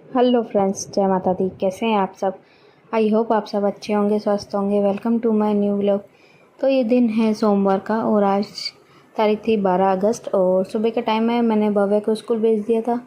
Hello friends, जय माता दी। कैसे हैं आप सब? आई होप आप सब अच्छे होंगे, स्वस्थ होंगे। Welcome to my new vlog. तो ये दिन है सोमवार का और आज तारीख थी 12 अगस्त और सुबह का टाइम है। मैंने भव्य को स्कूल भेज दिया था।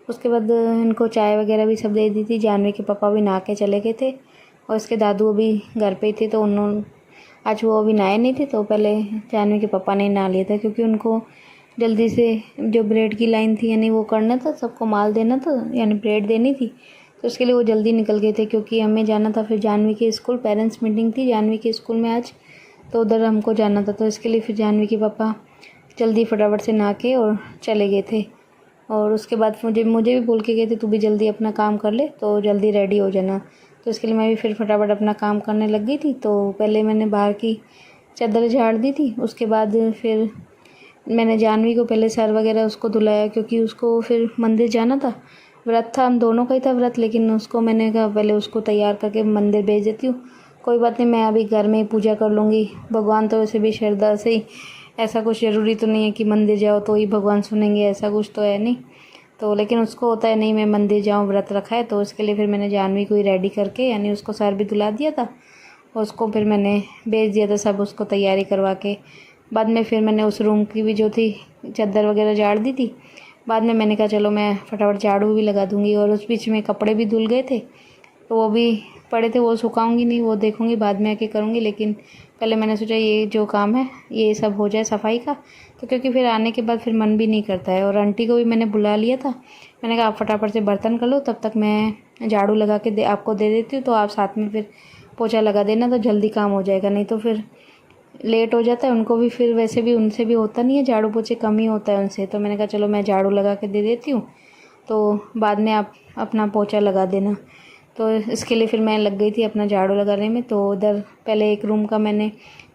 उसके बाद इनको चाय वगैरह भी सब दे दी थी। जानवी के पापा भी नहा के चले गए थे और उसके दादू अभी घर पे ही थे, तो उन्होंने आज वो अभी नहाए नहीं थे, तो पहले जानवी के पापा ने नहा लिया था क्योंकि उनको जल्दी से जो ब्रेड की लाइन थी यानी वो करना था, सबको माल देना था यानी ब्रेड देनी थी, तो उसके लिए वो जल्दी निकल गए थे क्योंकि हमें जाना था फिर जानवी के स्कूल। पेरेंट्स मीटिंग थी जानवी के स्कूल में आज, तो उधर हमको जाना था, तो इसके लिए फिर जानवी के पापा जल्दी फटाफट से नहा के और चले गए थे। और उसके बाद मुझे भी बोल के गए थे तू भी जल्दी अपना काम कर ले, तो जल्दी रेडी हो जाना। तो इसके लिए मैं भी फिर फटाफट अपना काम करने लग गई थी। तो पहले मैंने बाहर की चादर झाड़ दी थी, उसके बाद फिर मैंने जानवी को पहले सर वगैरह उसको धुलाया क्योंकि उसको फिर मंदिर जाना था। व्रत था, हम दोनों का ही था व्रत, लेकिन उसको मैंने कहा पहले उसको तैयार करके मंदिर भेज देती हूँ। कोई बात नहीं, मैं अभी घर में ही पूजा कर लूँगी। भगवान तो वैसे भी श्रद्धा से ही, ऐसा कुछ ज़रूरी तो नहीं है कि मंदिर जाओ तो ही भगवान सुनेंगे, ऐसा कुछ तो है नहीं। तो लेकिन उसको होता है नहीं मैं मंदिर जाऊँ, व्रत रखा है, तो उसके लिए फिर मैंने जानवी को ही रेडी करके यानी उसको सर भी धुला दिया था। उसको फिर मैंने भेज दिया था सब उसको तैयारी करवा के। बाद में फिर मैंने उस रूम की भी जो थी चादर वगैरह झाड़ दी थी। बाद में मैंने कहा चलो मैं फटाफट झाड़ू भी लगा दूँगी, और उस बीच में कपड़े भी धुल गए थे तो वो भी पड़े थे, वो सुखाऊंगी नहीं, वो देखूंगी बाद में आके करूँगी। लेकिन पहले मैंने सोचा ये जो काम है ये सब हो जाए सफाई का, तो क्योंकि फिर आने के बाद फिर मन भी नहीं करता है। और आंटी को भी मैंने बुला लिया था, मैंने कहा आप फटाफट से बर्तन कर लो, तब तक मैं झाड़ू लगा के आपको दे देती हूँ, तो आप साथ में फिर पोछा लगा देना, तो जल्दी काम हो जाएगा। नहीं तो फिर लेट हो जाता है उनको भी, फिर वैसे भी उनसे भी होता नहीं है, झाड़ू पोछे कम ही होता है उनसे। तो मैंने कहा चलो मैं झाड़ू लगा के दे देती हूँ, तो बाद में आप अपना पोछा लगा देना। तो इसके लिए फिर मैं लग गई थी अपना झाड़ू लगाने में। तो उधर पहले एक रूम का मैंने,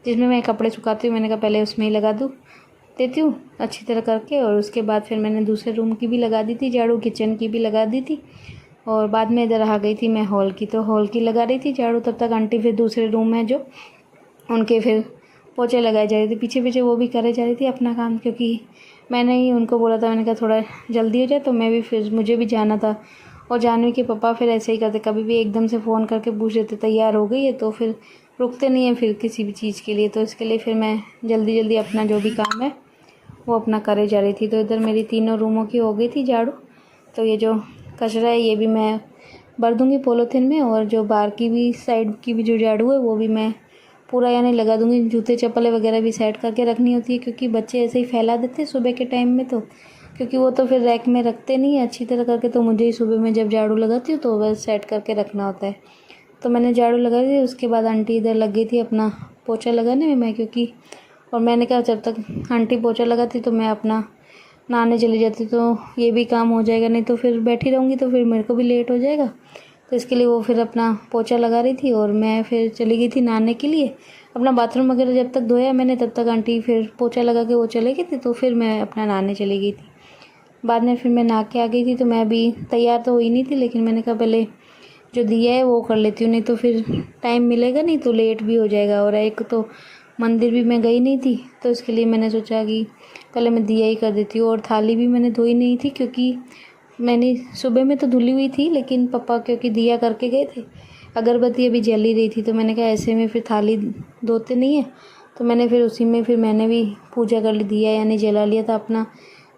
जिसमें मैं कपड़े सुखाती हूँ, मैंने कहा पहले उसमें ही लगा दूँ देती हूँ अच्छी तरह करके। और उसके बाद फिर मैंने दूसरे रूम की भी लगा दी थी झाड़ू, किचन की भी लगा दी थी। और बाद में इधर आ गई थी मैं हॉल की, तो हॉल की लगा रही थी झाड़ू। तब तक आंटी फिर दूसरे रूम में जो उनके फिर पोछे लगाए जा रहे थे, पीछे पीछे वो भी करे जा रही थी अपना काम, क्योंकि मैंने ही उनको बोला था, मैंने कहा थोड़ा जल्दी हो जाए, तो मैं भी फिर मुझे भी जाना था। और जानवी के पापा फिर ऐसे ही करते, कभी भी एकदम से फ़ोन करके पूछ लेते तैयार हो गई है, तो फिर रुकते नहीं हैं फिर किसी भी चीज़ के लिए। तो इसके लिए फिर मैं जल्दी जल्दी अपना जो भी काम है वो अपना करे जा रही थी। तो इधर मेरी तीनों रूमों की हो गई थी झाड़ू। तो ये जो कचरा है ये भी मैं भर दूँगी पॉलीथिन में, और जो बाहर की भी साइड की भी जो झाड़ू है वो भी मैं पूरा यानी लगा दूँगी। जूते चप्पलें वगैरह भी सेट करके रखनी होती है, क्योंकि बच्चे ऐसे ही फैला देते हैं सुबह के टाइम में, तो क्योंकि वो तो फिर रैक में रखते नहीं है अच्छी तरह करके, तो मुझे ही सुबह में जब झाड़ू लगाती हूँ तो बस सेट करके रखना होता है। तो मैंने झाड़ू लगा दी, उसके बाद आंटी इधर लग गई थी अपना पोछा लगाने में, मैं क्योंकि और मैंने कहा जब तक आंटी पोछा लगाती तो मैं अपना नहाने चली जाती, तो ये भी काम हो जाएगा, नहीं तो फिर बैठी रहूँगी तो फिर मेरे को भी लेट हो जाएगा। तो इसके लिए वो फिर अपना पोछा लगा रही थी और मैं फिर चली गई थी नहाने के लिए। अपना बाथरूम वगैरह जब तक धोया मैंने, तब तक आंटी फिर पोछा लगा के वो चले गई थी, तो फिर मैं अपना नहाने चली गई थी। बाद में फिर मैं नहा के आ गई थी, तो मैं अभी तैयार तो हुई नहीं थी, लेकिन मैंने कहा पहले जो दिया है वो कर लेती हूँ, नहीं तो फिर टाइम मिलेगा नहीं तो लेट भी हो जाएगा। और एक तो मंदिर भी मैं गई नहीं थी, तो इसके लिए मैंने सोचा कि पहले मैं दिया ही कर देती हूँ। और थाली भी मैंने धोई नहीं थी, क्योंकि मैंने सुबह में तो धुली हुई थी, लेकिन पापा क्योंकि दिया करके गए थे, अगरबत्ती अभी जल ही रही थी, तो मैंने कहा ऐसे में फिर थाली धोते नहीं है, तो मैंने फिर उसी में फिर मैंने भी पूजा कर ली, दिया यानी जला लिया था अपना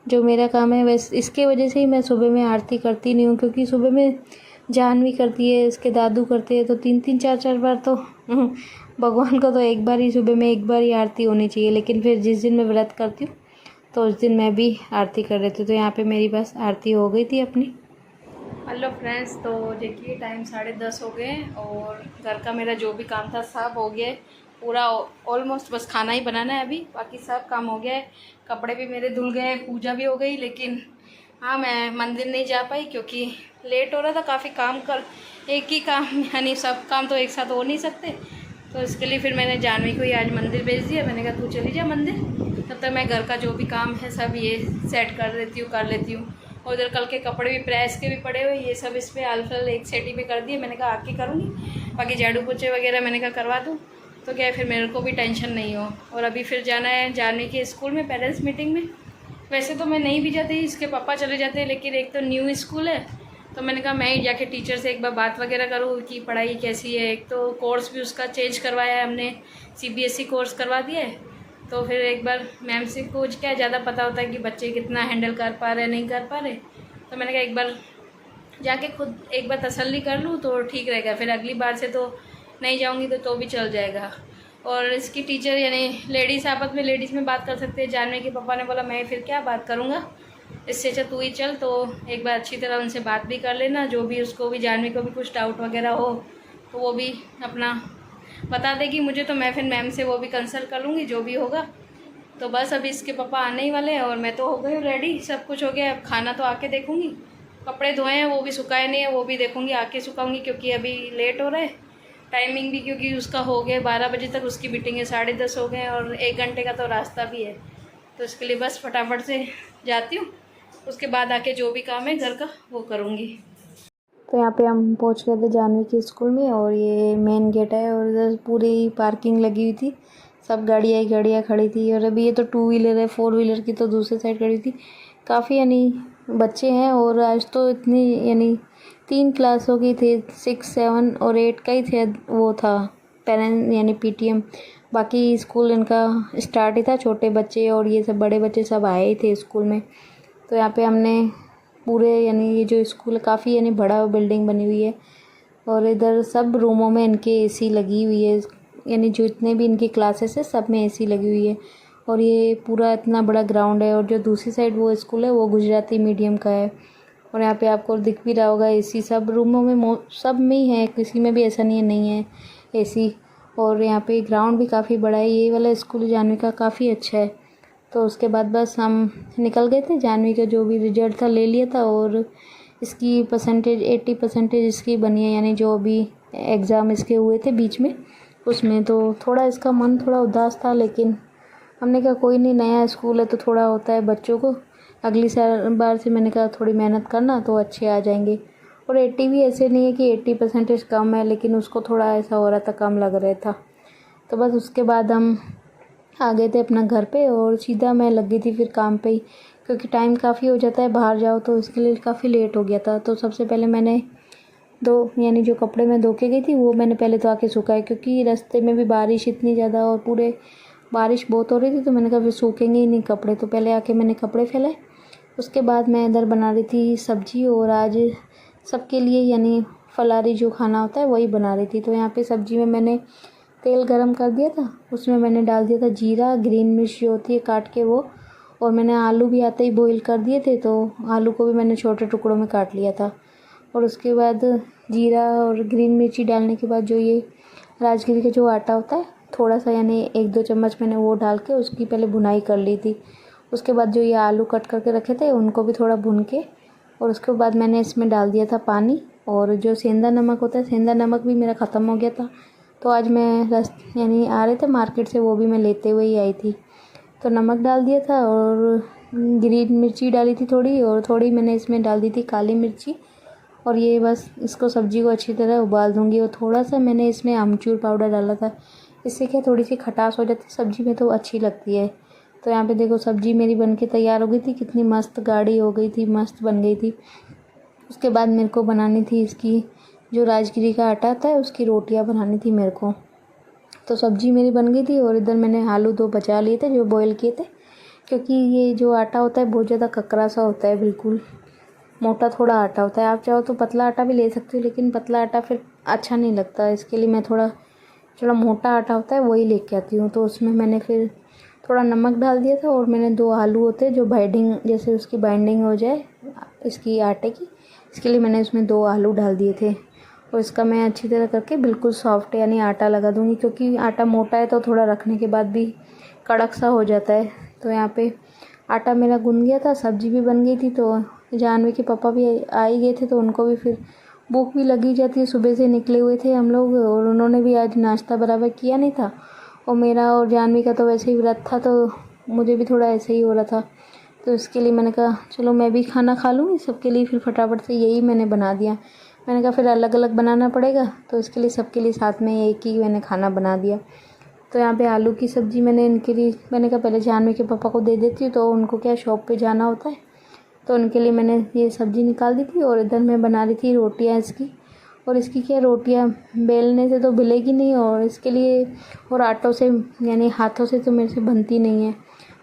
जो मेरा काम है। वैसे इसके वजह से ही मैं सुबह में आरती करती नहीं हूँ, क्योंकि सुबह में जानवी करती है, इसके दादू करते हैं, तो 3-3 4-4 बार तो भगवान को तो एक बार ही सुबह में एक बार ही आरती होनी चाहिए। लेकिन फिर जिस दिन मैं व्रत करती हूँ तो उस दिन मैं भी आरती कर लेती हूँ। तो यहाँ पे मेरी बस आरती हो गई थी अपनी। हेलो फ्रेंड्स, तो देखिए टाइम 10:30 हो गए और घर का मेरा जो भी काम था सब हो गया है पूरा ऑलमोस्ट। बस खाना ही बनाना है अभी, बाकी सब काम हो गया है। कपड़े भी मेरे धुल गए, पूजा भी हो गई। लेकिन हाँ, मैं मंदिर नहीं जा पाई क्योंकि लेट हो रहा था काफ़ी काम कर, एक ही काम यानी सब काम तो एक साथ हो नहीं सकते। तो इसके लिए फिर मैंने जानवी को ही आज मंदिर भेज दिया। मैंने कहा तू चली जा मंदिर, तब तक मैं घर का जो भी काम है सब ये सेट कर लेती हूँ। और उधर कल के कपड़े भी प्रेस के भी पड़े हुए, ये सब इस पर आलफल एक सेटी पे कर दिए। मैंने कहा आके करूँगी, बाकी झाड़ू पोछे वगैरह मैंने कहा करवा दूँ, तो क्या है फिर मेरे को भी टेंशन नहीं हो। और अभी फिर जाना है जानवी के स्कूल में पेरेंट्स मीटिंग में। वैसे तो मैं नहीं भी जाती, इसके पापा चले जाते हैं, लेकिन एक तो न्यू स्कूल है तो मैंने कहा मैं ही जाके टीचर से एक बार बात वगैरह करूँ कि पढ़ाई कैसी है। एक तो कोर्स भी उसका चेंज करवाया है हमने, CBSE कोर्स करवा दिया है। तो फिर एक बार मैम से कुछ क्या ज़्यादा पता होता है कि बच्चे कितना हैंडल कर पा रहे नहीं कर पा रहे। तो मैंने कहा एक बार जाके खुद एक बार तसल्ली कर लूँ तो ठीक रहेगा, फिर अगली बार से तो नहीं जाऊँगी तो भी चल जाएगा। और इसकी टीचर यानी लेडीज़ आपस में लेडीज़ में बात कर सकते हैं। जानवी के पापा ने बोला मैं फिर क्या बात करूँगा, इससे अच्छा तू ही चल। तो एक बार अच्छी तरह उनसे बात भी कर लेना, जो भी उसको भी जानवी को भी कुछ डाउट वगैरह हो तो वो भी अपना बता देगी मुझे, तो मैं फिर मैम से वो भी कंसल्ट कर लूँगी जो भी होगा। तो बस अभी इसके पापा आने ही वाले हैं और मैं तो हो गई हूँ रेडी, सब कुछ हो गया। अब खाना तो आके देखूँगी, कपड़े धोए हैं वो भी सुखाए नहीं है, वो भी देखूँगी आके सुखाऊँगी, क्योंकि अभी लेट हो रहा है टाइमिंग भी, क्योंकि उसका हो गया 12 बजे तक उसकी मीटिंग है, 10:30 हो गए और 1 घंटे का तो रास्ता भी है। तो इसके लिए बस फटाफट से जाती हूँ, उसके बाद आके जो भी काम है घर का वो करूँगी। तो यहाँ पे हम पहुँच गए थे जानवी के स्कूल में और ये मेन गेट है और इधर पूरी पार्किंग लगी हुई थी, सब गाड़ियाँ खड़ी थी। और अभी ये तो 2 व्हीलर है, 4 व्हीलर की तो दूसरी साइड खड़ी थी। काफ़ी यानी बच्चे हैं और आज तो इतनी यानी 3 क्लासों की थे, 6, 7 और 8 का ही थे, वो था पेरेंट यानी PTM। बाकी स्कूल इनका स्टार्ट ही था, छोटे बच्चे और ये सब बड़े बच्चे सब आए ही थे स्कूल में। तो यहाँ पे हमने पूरे यानी ये जो स्कूल काफ़ी यानी बड़ा बिल्डिंग बनी हुई है और इधर सब रूमों में इनके AC लगी हुई है, यानी जो इतने भी इनकी क्लासेस है सब में AC लगी हुई है। और ये पूरा इतना बड़ा ग्राउंड है और जो दूसरी साइड वो स्कूल है वो गुजराती मीडियम का है। और यहाँ पे आपको दिख भी रहा होगा AC सब रूमों में सब में ही है, किसी में भी ऐसा नहीं है AC। और यहाँ पे ग्राउंड भी काफ़ी बड़ा है, ये वाला स्कूल जानवी का काफ़ी अच्छा है। तो उसके बाद बस हम निकल गए थे, जानवी का जो भी रिजल्ट था ले लिया था और इसकी परसेंटेज 80% इसकी बनी है, यानी जो अभी एग्ज़ाम इसके हुए थे बीच में उसमें। तो थोड़ा इसका मन थोड़ा उदास था, लेकिन हमने कहा कोई नहीं, नया स्कूल है तो थोड़ा होता है बच्चों को, अगली बार से मैंने कहा थोड़ी मेहनत करना तो अच्छे आ जाएंगे। और 80 भी ऐसे नहीं है कि 80% कम है, लेकिन उसको थोड़ा ऐसा हो रहा था, कम लग रहा था। तो बस उसके बाद हम आ गए थे अपना घर पे और सीधा मैं लग गई थी फिर काम पे ही, क्योंकि टाइम काफ़ी हो जाता है बाहर जाओ तो इसके लिए काफ़ी लेट हो गया था। तो सबसे पहले मैंने यानी जो कपड़े मैं धो के गई थी वो मैंने पहले तो आके सुखाए, क्योंकि रास्ते में भी बारिश इतनी ज़्यादा और पूरे बारिश बहुत हो रही थी, तो मैंने कहा फिर सूखेंगे ही नहीं कपड़े, तो पहले आके मैंने कपड़े फैलाए। उसके बाद मैं इधर बना रही थी सब्ज़ी और आज सबके लिए यानी फलारी जो खाना होता है वही बना रही थी। तो यहाँ पे सब्ज़ी में मैंने तेल गरम कर दिया था, उसमें मैंने डाल दिया था जीरा, ग्रीन मिर्च जो होती है काट के वो, और मैंने आलू भी आते ही बॉईल कर दिए थे, तो आलू को भी मैंने छोटे टुकड़ों में काट लिया था। और उसके बाद जीरा और ग्रीन मिर्ची डालने के बाद जो ये राजगिरी का जो आटा होता है थोड़ा सा यानी 1-2 चम्मच मैंने वो डाल के उसकी पहले भुनाई कर ली थी। उसके बाद जो ये आलू कट करके रखे थे उनको भी थोड़ा भून के, और उसके बाद मैंने इसमें डाल दिया था पानी। और जो सेंधा नमक होता है, सेंधा नमक भी मेरा ख़त्म हो गया था, तो आज मैं यानी आ रहे थे मार्केट से, वो भी मैं लेते हुए ही आई थी। तो नमक डाल दिया था और ग्रीन मिर्ची डाली थी थोड़ी, और थोड़ी मैंने इसमें डाल दी थी काली मिर्ची। और ये बस इसको सब्ज़ी को अच्छी तरह उबाल दूँगी। और थोड़ा सा मैंने इसमें आमचूर पाउडर डाला था, इससे क्या थोड़ी सी खटास हो जाती है सब्ज़ी में, तो अच्छी लगती है। तो यहाँ पे देखो सब्ज़ी मेरी बन के तैयार हो गई थी, कितनी मस्त गाढ़ी हो गई थी, मस्त बन गई थी। उसके बाद मेरे को बनानी थी इसकी जो राजगिरी का आटा आता है उसकी रोटियां बनानी थी मेरे को। तो सब्ज़ी मेरी बन गई थी और इधर मैंने आलू 2 बचा लिए थे जो बॉईल किए थे, क्योंकि ये जो आटा होता है बहुत ज़्यादा ककरा सा होता है, बिल्कुल मोटा थोड़ा आटा होता है। आप चाहो तो पतला आटा भी ले सकते हो, लेकिन पतला आटा फिर अच्छा नहीं लगता, इसके लिए मैं थोड़ा मोटा आटा होता है वही लेके आती हूँ। तो उसमें मैंने फिर थोड़ा नमक डाल दिया था और मैंने 2 आलू होते हैं जो बाइंडिंग जैसे उसकी बाइंडिंग हो जाए इसकी आटे की, इसके लिए मैंने उसमें 2 आलू डाल दिए थे। और इसका मैं अच्छी तरह करके बिल्कुल सॉफ्ट यानी आटा लगा दूँगी, क्योंकि आटा मोटा है तो थोड़ा रखने के बाद भी कड़क सा हो जाता है। तो यहाँ पे आटा मेरा गूँध गया था, सब्ज़ी भी बन गई थी। तो जानवी के पापा भी आ ही गए थे, तो उनको भी फिर भूख भी लगी जाती है, सुबह से निकले हुए थे हम लोग और उन्होंने भी आज नाश्ता बराबर किया नहीं था। और मेरा और जानवी का तो वैसे ही व्रत था, तो मुझे भी थोड़ा ऐसे ही हो रहा था। तो इसके लिए मैंने कहा चलो मैं भी खाना खा लूँगी सबके लिए, फिर फटाफट से यही मैंने बना दिया। मैंने कहा फिर अलग अलग बनाना पड़ेगा, तो इसके लिए सबके लिए साथ में एक ही मैंने खाना बना दिया। तो यहाँ पे आलू की सब्ज़ी मैंने इनके लिए मैंने कहा पहले जानवी के पापा को दे देती हूँ, तो उनको क्या शॉप पे जाना होता है, तो उनके लिए मैंने ये सब्ज़ी निकाल दी थी और इधर मैं बना रही थी रोटियां इसकी। और इसकी क्या रोटियां बेलने से तो बेलेगी नहीं, और इसके लिए और आटों से यानी हाथों से तो मेरे से बनती नहीं है।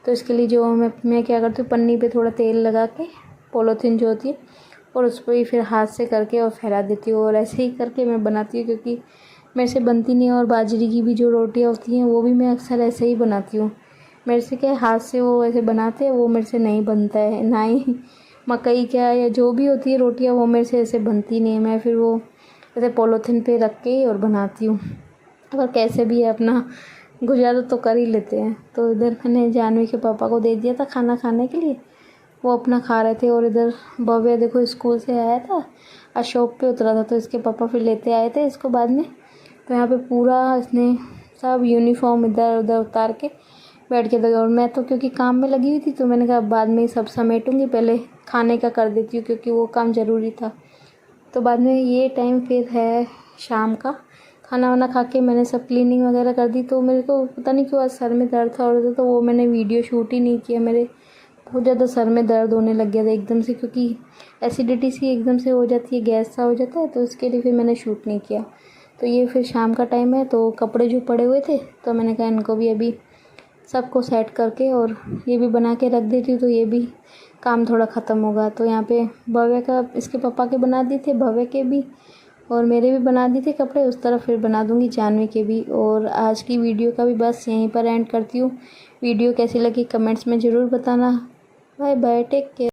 तो इसके लिए जो मैं क्या करती हूँ, पन्नी पे थोड़ा तेल लगा के, पॉलीथीन जो होती है, और उस पर ही फिर हाथ से करके और फैला देती हूँ, और ऐसे ही करके मैं बनाती हूँ क्योंकि मेरे से बनती नहीं है। और बाजरे की भी जो रोटियाँ होती हैं वो भी मैं अक्सर ऐसे ही बनाती हूँ। मेरे से क्या हाथ से वो ऐसे बनाते हैं वो मेरे से नहीं बनता है, ना ही मकई क्या या जो भी होती है रोटियाँ वो मेरे से ऐसे बनती नहीं है। मैं फिर वो ऐसे पॉलीथीन पे रख के और बनाती हूँ, और कैसे भी है अपना गुजारा तो कर ही लेते हैं। तो इधर मैंने जानवी के पापा को दे दिया था खाना खाने के लिए, वो अपना खा रहे थे। और इधर भव्य देखो स्कूल से आया था, आज शॉप पे उतरा था, तो इसके पापा फिर लेते आए थे इसको बाद में। तो यहाँ पे पूरा इसने सब यूनिफॉर्म इधर उधर उतार के बैठ के था। और मैं तो क्योंकि काम में लगी हुई थी तो मैंने कहा बाद में सब समेटूंगी, पहले खाने का कर देती हूँ क्योंकि वो काम ज़रूरी था। तो बाद में ये टाइम फिर है शाम का, खाना वाना खा के मैंने सब क्लीनिंग वगैरह कर दी। तो मेरे को पता नहीं क्यों आज सर में दर्द था, और तो वो मैंने वीडियो शूट ही नहीं किया। मेरे बहुत ज़्यादा सर में दर्द होने लग गया था एकदम से, क्योंकि एसिडिटी सी एकदम से हो जाती है, गैस सा हो जाता है, तो इसके लिए फिर मैंने शूट नहीं किया। तो ये फिर शाम का टाइम है, तो कपड़े जो पड़े हुए थे तो मैंने कहा इनको भी अभी सबको सेट करके और ये भी बना के रख देती हूँ, तो ये भी काम थोड़ा ख़त्म होगा। तो यहाँ पे भव्य का इसके पापा के बना दिए थे, भव्य के भी और मेरे भी बना दिए थे कपड़े। उस तरफ फिर बना दूँगी जानवी के भी। और आज की वीडियो का भी बस यहीं पर एंड करती हूँ। वीडियो कैसी लगी कमेंट्स में ज़रूर बताना। Bye bye, take care.